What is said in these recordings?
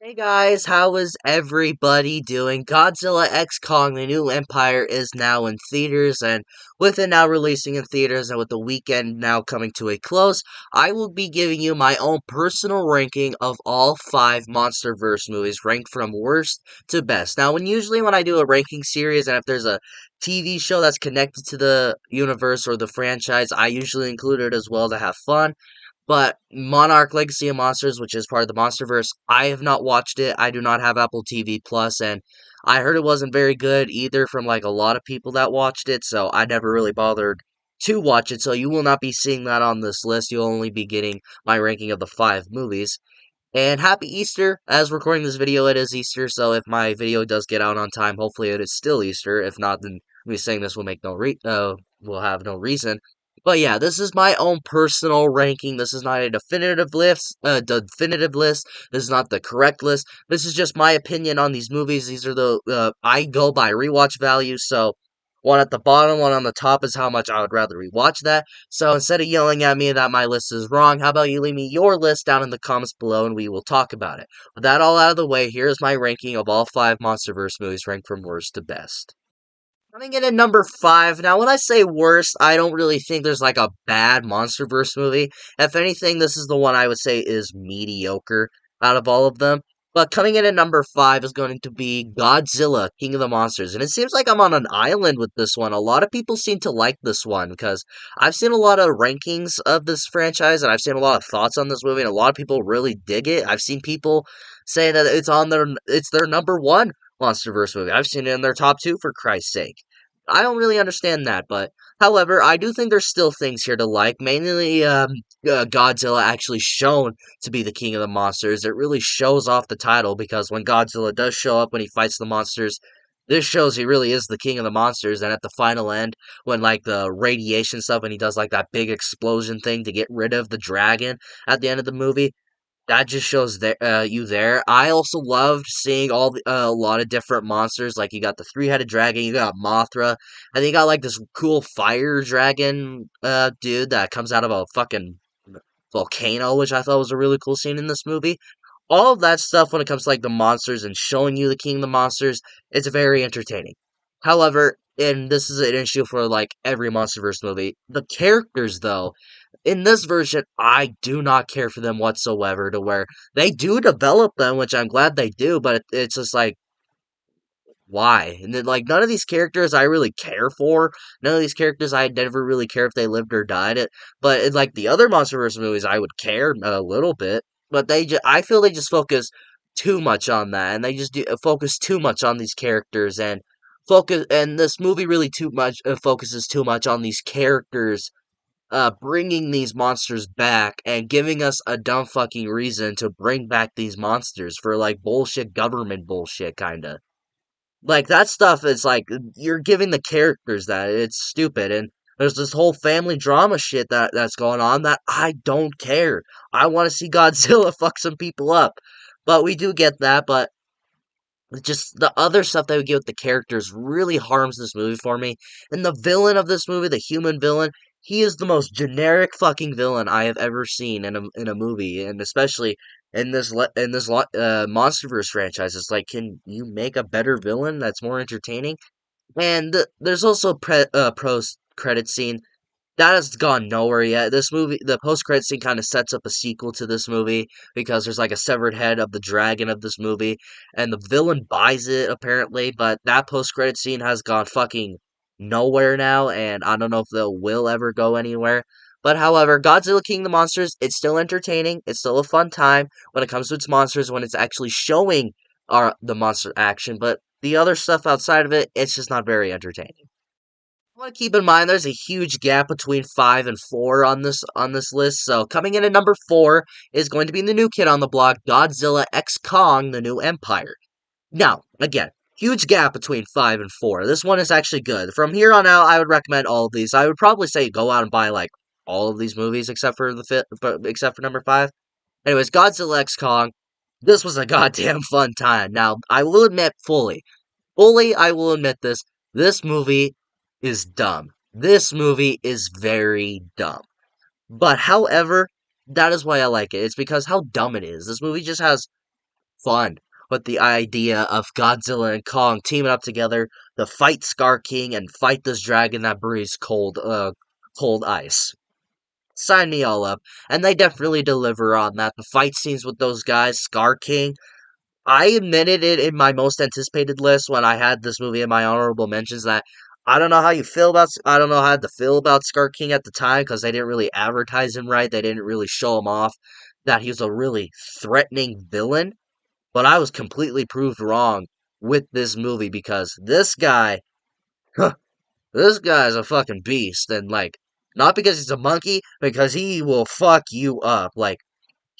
Hey guys, how is everybody doing? Godzilla X Kong: The New Empire is now in theaters, and with it now releasing in theaters and with the weekend now coming to a close, I will be giving you my own personal ranking of all five MonsterVerse movies, ranked from worst to best. Now, when I do a ranking series, and if there's a TV show that's connected to the universe or the franchise, I usually include it as well to have fun. But Monarch Legacy of Monsters, which is part of the MonsterVerse, I have not watched it. I do not have Apple TV Plus, and I heard it wasn't very good either from like a lot of people that watched it, so I never really bothered to watch it. So you will not be seeing that on this list. You'll only be getting my ranking of the five movies. And happy Easter! As recording this video, it is Easter, so if my video does get out on time, hopefully it is still Easter. If not, then me saying this will make will have no reason. But yeah, this is my own personal ranking. This is not a definitive list. This is not the correct list. This is just my opinion on these movies. These are I go by rewatch value, so one at the bottom, one on the top is how much I would rather rewatch that. So instead of yelling at me that my list is wrong, how about you leave me your list down in the comments below and we will talk about it. With that all out of the way, here's my ranking of all five MonsterVerse movies ranked from worst to best. Coming in at number 5. Now, when I say worst, I don't really think there's like a bad MonsterVerse movie. If anything, this is the one I would say is mediocre out of all of them. But coming in at number 5 is going to be Godzilla, King of the Monsters. And it seems like I'm on an island with this one. A lot of people seem to like this one because I've seen a lot of rankings of this franchise and I've seen a lot of thoughts on this movie and a lot of people really dig it. I've seen people say that it's their number 1 MonsterVerse movie. I've seen it in their top 2 for Christ's sake. I don't really understand that, but however, I do think there's still things here to like. Mainly, Godzilla actually shown to be the king of the monsters. It really shows off the title because when Godzilla does show up when he fights the monsters, this shows he really is the king of the monsters. And at the final end, when like the radiation stuff, and he does like that big explosion thing to get rid of the dragon at the end of the movie, that just shows you there. I also loved seeing a lot of different monsters. Like you got the three-headed dragon, you got Mothra, and then you got like this cool fire dragon dude that comes out of a fucking volcano, which I thought was a really cool scene in this movie. All of that stuff when it comes to like the monsters and showing you the king of the monsters, it's very entertaining. However, and this is an issue for like every MonsterVerse movie, the characters though in this version, I do not care for them whatsoever. To where they do develop them, which I'm glad they do, but it's just like, why? And then, like, none of these characters I really care for. None of these characters I never really care if they lived or died. But in, like, the other MonsterVerse movies, I would care a little bit. But I feel they just focus too much on that, and they just focus too much on these characters, and this movie really too much focuses too much on these characters bringing these monsters back and giving us a dumb fucking reason to bring back these monsters for like bullshit government bullshit kinda. Like that stuff is like you're giving the characters that it's stupid and there's this whole family drama shit that's going on that I don't care. I want to see Godzilla fuck some people up. But we do get that, but just the other stuff that we get with the characters really harms this movie for me. And the villain of this movie, the human villain, he is the most generic fucking villain I have ever seen in a movie, and especially in this MonsterVerse franchise. It's like, can you make a better villain that's more entertaining? And there's also post credit scene that has gone nowhere yet. This movie, the post-credit scene kind of sets up a sequel to this movie because there's like a severed head of the dragon of this movie, and the villain buys it apparently, but that post-credit scene has gone fucking nowhere now, and I don't know if they will ever go anywhere. But however, Godzilla King of the Monsters, it's still entertaining. It's still a fun time when it comes to its monsters, when it's actually showing the monster action, but the other stuff outside of it, it's just not very entertaining. I want to keep in mind there's a huge gap between 5 and 4 on this list. So coming in at number 4 is going to be the new kid on the block, Godzilla X Kong: The New Empire. Now, again, huge gap between 5 and 4. This one is actually good. From here on out, I would recommend all of these. I would probably say go out and buy like all of these movies except for except for number 5. Anyways, Godzilla X Kong. This was a goddamn fun time. Now, I will admit fully, I will admit this. This movie is dumb. This movie is very dumb. But however, that is why I like it. It's because how dumb it is. This movie just has fun with the idea of Godzilla and Kong teaming up together to fight Scar King and fight this dragon that breathes cold ice. Sign me all up. And they definitely deliver on that. The fight scenes with those guys, Scar King, I admitted it in my most anticipated list when I had this movie in my honorable mentions that I don't know how to feel about Scar King at the time because they didn't really advertise him right. They didn't really show him off that he was a really threatening villain. But I was completely proved wrong with this movie because this guy, this guy's a fucking beast. And like, not because he's a monkey, because he will fuck you up. Like,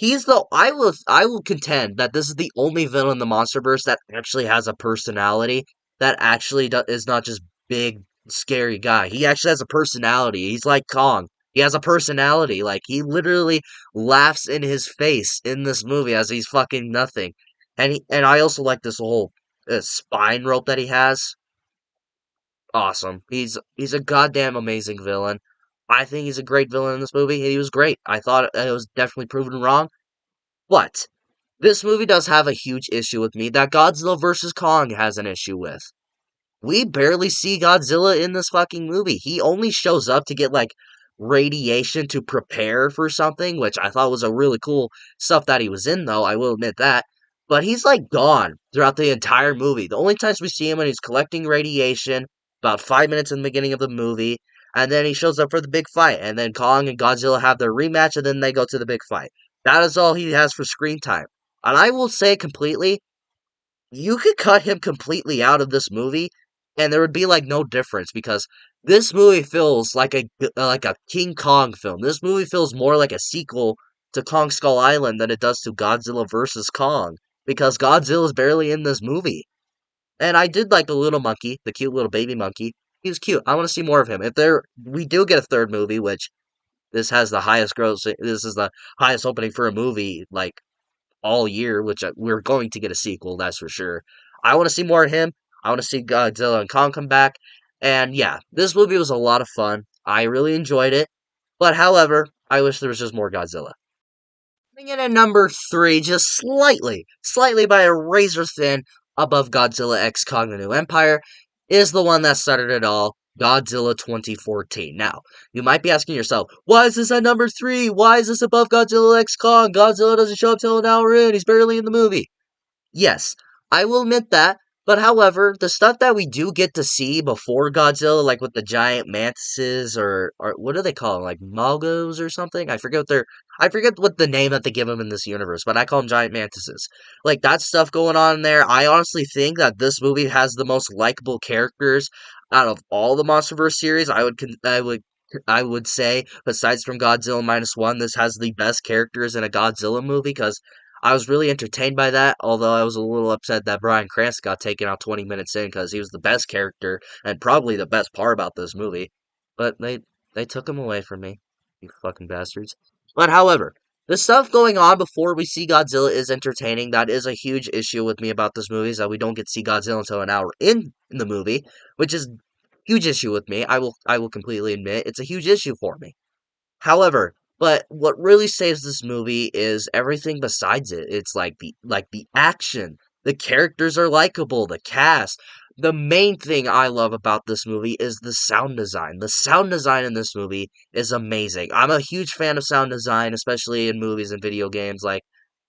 I will contend that this is the only villain in the MonsterVerse that actually has a personality that actually is not just big scary guy. He actually has a personality. He's like Kong. He has a personality. Like he literally laughs in his face in this movie as he's fucking nothing. And I also like this whole spine rope that he has. Awesome. He's a goddamn amazing villain. I think he's a great villain in this movie. He was great. I thought it was definitely proven wrong. But this movie does have a huge issue with me that Godzilla vs. Kong has an issue with. We barely see Godzilla in this fucking movie. He only shows up to get like radiation to prepare for something, which I thought was a really cool stuff that he was in though, I will admit that. But he's like gone throughout the entire movie. The only times we see him when he's collecting radiation, about 5 minutes in the beginning of the movie, and then he shows up for the big fight, and then Kong and Godzilla have their rematch, and then they go to the big fight. That is all he has for screen time. And I will say completely, you could cut him completely out of this movie and there would be like no difference because this movie feels like a King Kong film. This movie feels more like a sequel to Kong Skull Island than it does to Godzilla vs. Kong because Godzilla is barely in this movie. And I did like the little monkey, the cute little baby monkey. He was cute. I want to see more of him. If there we do get a third movie, which this is the highest opening for a movie like all year, which we're going to get a sequel, that's for sure. I want to see more of him. I want to see Godzilla and Kong come back. And yeah, this movie was a lot of fun. I really enjoyed it. But however, I wish there was just more Godzilla. Coming in at number three, just slightly by a razor thin above Godzilla X Kong the New Empire, is the one that started it all, Godzilla 2014. Now, you might be asking yourself, why is this at number three? Why is this above Godzilla X Kong? Godzilla doesn't show up till an hour in, he's barely in the movie. Yes, I will admit that. But however, the stuff that we do get to see before Godzilla, like with the giant mantises or what do they call them, like Mogos or something? I forget what the name that they give them in this universe, but I call them giant mantises. Like that stuff going on there. I honestly think that this movie has the most likable characters out of all the MonsterVerse series. I would say, besides from Godzilla minus one, this has the best characters in a Godzilla movie because I was really entertained by that, although I was a little upset that Bryan Cranston got taken out 20 minutes in because he was the best character and probably the best part about this movie. But they took him away from me, you fucking bastards. But however, the stuff going on before we see Godzilla is entertaining. That is a huge issue with me about this movie is that we don't get to see Godzilla until an hour in the movie, which is huge issue with me. I will completely admit it's a huge issue for me. However, but what really saves this movie is everything besides it. It's like the action. The characters are likable, the cast. The main thing I love about this movie is the sound design. The sound design in this movie is amazing. I'm a huge fan of sound design, especially in movies and video games. Like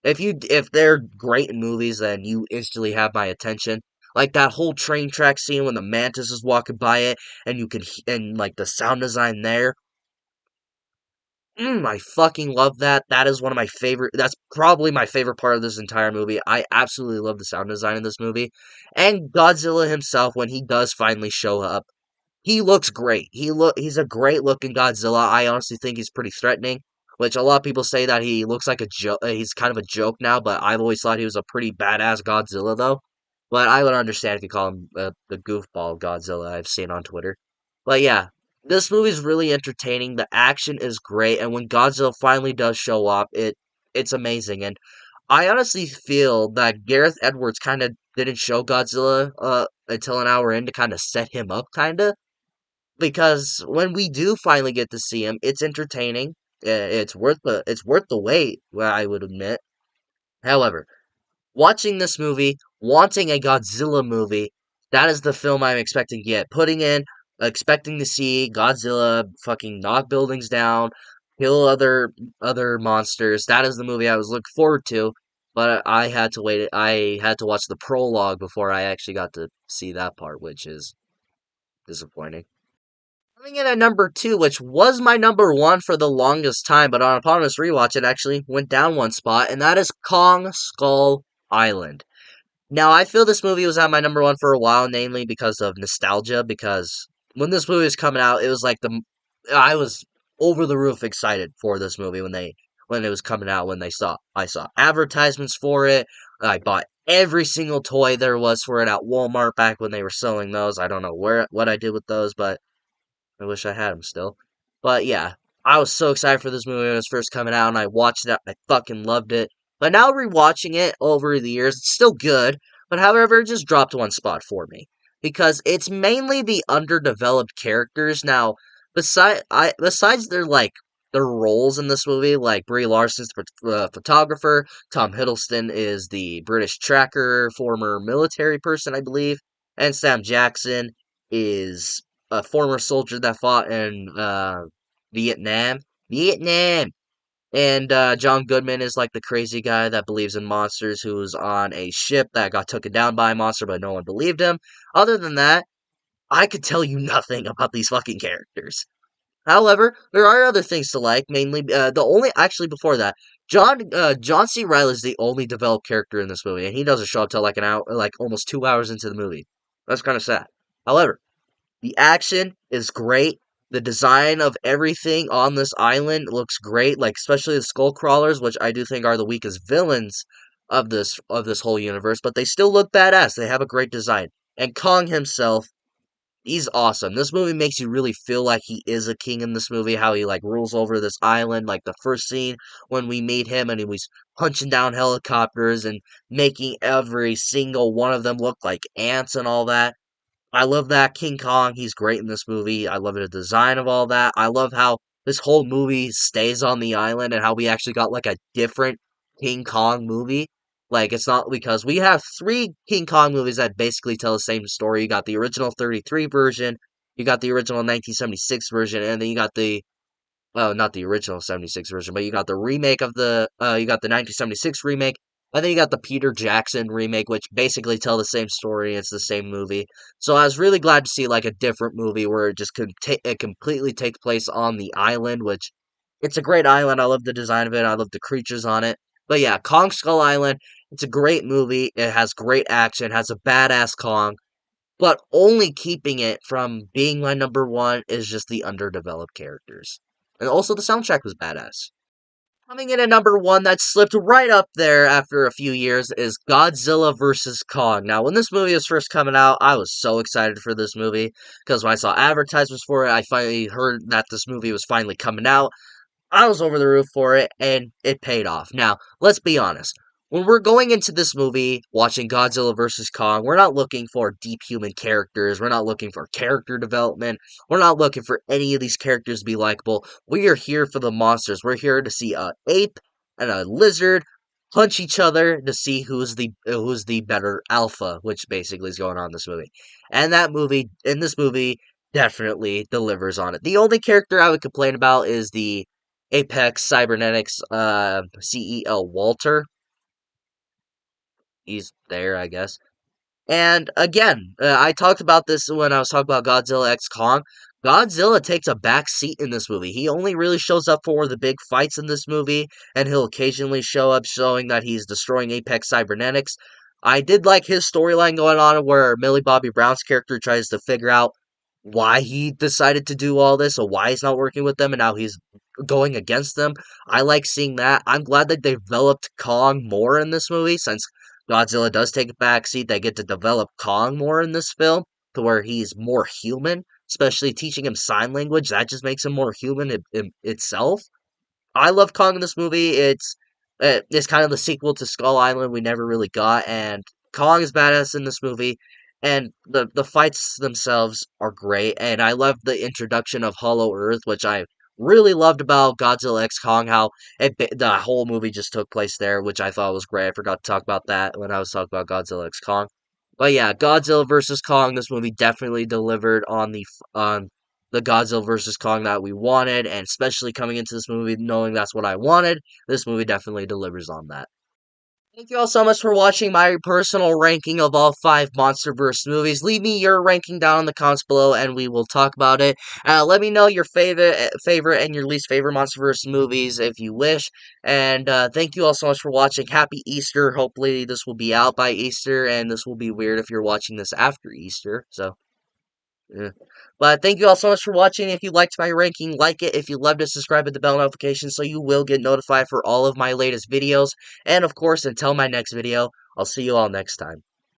if they're great in movies, then you instantly have my attention. Like that whole train track scene when the mantis is walking by it and and like the sound design there. I fucking love that. That is one of my favorite. That's probably my favorite part of this entire movie. I absolutely love the sound design in this movie. And Godzilla himself, when he does finally show up, he looks great. He's a great looking Godzilla. I honestly think he's pretty threatening, which a lot of people say that he looks like a joke. He's kind of a joke now, but I've always thought he was a pretty badass Godzilla though. But I would understand if you call him the goofball Godzilla I've seen on Twitter. But yeah, this movie's really entertaining. The action is great, and when Godzilla finally does show up, it's amazing. And I honestly feel that Gareth Edwards kind of didn't show Godzilla until an hour in to kind of set him up, kind of because when we do finally get to see him, it's entertaining. It's worth the wait. Well, I would admit. However, watching this movie, wanting a Godzilla movie, that is the film I'm expecting to get. Expecting to see Godzilla fucking knock buildings down, kill other monsters. That is the movie I was looking forward to. But I had to wait. I had to watch the prologue before I actually got to see that part, which is disappointing. Coming in at number two, which was my number one for the longest time, but on upon this rewatch, it actually went down one spot, and that is Kong Skull Island. Now, I feel this movie was at my number one for a while, namely because of nostalgia. Because when this movie was coming out, it was like I was over the roof excited for this movie when it was coming out. I saw advertisements for it. I bought every single toy there was for it at Walmart back when they were selling those. I don't know what I did with those, but I wish I had them still. But yeah, I was so excited for this movie when it was first coming out, and I watched it. I fucking loved it. But now rewatching it over the years, it's still good. But however, it just dropped one spot for me because it's mainly the underdeveloped characters. Now, besides their roles in this movie, like Brie Larson's the photographer, Tom Hiddleston is the British tracker, former military person, I believe, and Sam Jackson is a former soldier that fought in Vietnam. Vietnam! And John Goodman is like the crazy guy that believes in monsters who was on a ship that got taken down by a monster, but no one believed him. Other than that, I could tell you nothing about these fucking characters. However, there are other things to like. Mainly, the only actually before that, John C. Reilly is the only developed character in this movie, and he doesn't show up till like an hour, like almost 2 hours into the movie. That's kind of sad. However, the action is great. The design of everything on this island looks great, like especially the skull crawlers, which I do think are the weakest villains of this whole universe, but they still look badass. They have a great design. And Kong himself, he's awesome. This movie makes you really feel like he is a king in this movie, how he like rules over this island. Like the first scene when we meet him and he was punching down helicopters and making every single one of them look like ants and all that. I love that King Kong. He's great in this movie. I love the design of all that. I love how this whole movie stays on the island and how we actually got like a different King Kong movie. Like it's not because we have three King Kong movies that basically tell the same story. You got the original 33 version, you got the original 1976 version, and then you got the well, not the original 76 version, but you got the remake of you got the 1976 remake, and then you got the Peter Jackson remake, which basically tell the same story. It's the same movie. So I was really glad to see like a different movie where it just it completely takes place on the island, which it's a great island. I love the design of it. I love the creatures on it. But yeah, Kong Skull Island. It's a great movie. It has great action. Has a badass Kong. But only keeping it from being my number one is just the underdeveloped characters. And also the soundtrack was badass. Coming in at number one that slipped right up there after a few years is Godzilla vs. Kong. Now, when this movie was first coming out, I was so excited for this movie because when I saw advertisements for it, I finally heard that this movie was finally coming out. I was over the roof for it, and it paid off. Now, let's be honest. When we're going into this movie, watching Godzilla vs. Kong, we're not looking for deep human characters. We're not looking for character development. We're not looking for any of these characters to be likable. We are here for the monsters. We're here to see a ape and a lizard punch each other to see who's the better alpha, which basically is going on in this movie. And this movie, definitely delivers on it. The only character I would complain about is the Apex Cybernetics CEO Walter. He's there, I guess. And again, I talked about this when I was talking about Godzilla X Kong. Godzilla takes a back seat in this movie. He only really shows up for the big fights in this movie, and he'll occasionally show up showing that he's destroying Apex Cybernetics. I did like his storyline going on where Millie Bobby Brown's character tries to figure out why he decided to do all this or why he's not working with them and now he's going against them. I like seeing that. I'm glad that they developed Kong more in this movie since Godzilla does take a backseat. They get to develop Kong more in this film to where he's more human, especially teaching him sign language. That just makes him more human itself. I love Kong in this movie. It's kind of the sequel to Skull Island we never really got, and Kong is badass in this movie, and the fights themselves are great, and I love the introduction of Hollow Earth, which I really loved about Godzilla X Kong, how the whole movie just took place there, which I thought was great. I forgot to talk about that when I was talking about Godzilla X Kong. But yeah, Godzilla versus Kong. This movie definitely delivered on the Godzilla versus Kong that we wanted, and especially coming into this movie knowing that's what I wanted, this movie definitely delivers on that. Thank you all so much for watching my personal ranking of all 5 MonsterVerse movies. Leave me your ranking down in the comments below, and we will talk about it. Let me know your favorite and your least favorite MonsterVerse movies if you wish. And thank you all so much for watching. Happy Easter. Hopefully this will be out by Easter, and this will be weird if you're watching this after Easter. So yeah. But thank you all so much for watching. If you liked my ranking, like it. If you loved it, subscribe with the bell notification so you will get notified for all of my latest videos. And of course, until my next video, I'll see you all next time.